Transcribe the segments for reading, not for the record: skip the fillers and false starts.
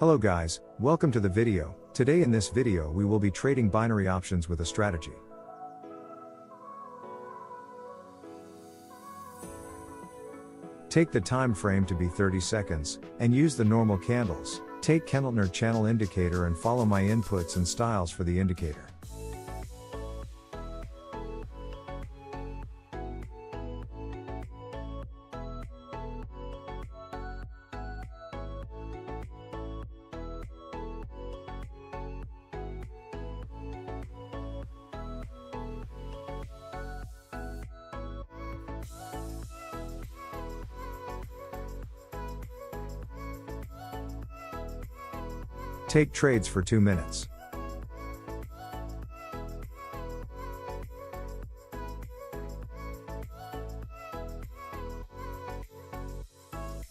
Hello guys, welcome to the video. Today in this video we will be trading binary options with a strategy. Take the time frame to be 30 seconds, and use the normal candles. Take Kellner channel indicator and follow my inputs and styles for the indicator. Take trades for 2 minutes.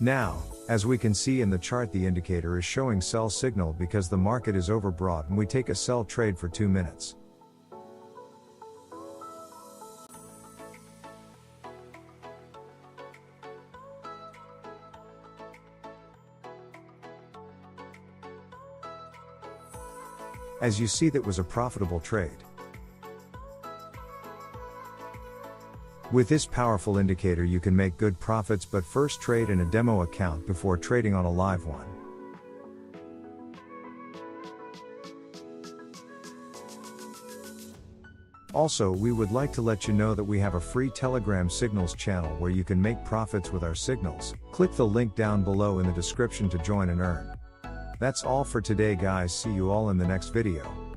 Now, as we can see in the chart, the indicator is showing sell signal because the market is overbought, and we take a sell trade for 2 minutes. As you see, that was a profitable trade. With this powerful indicator you can make good profits, but first trade in a demo account before trading on a live one. Also, we would like to let you know that we have a free Telegram signals channel where you can make profits with our signals. Click the link down below in the description to join and earn. That's all for today guys, see you all in the next video.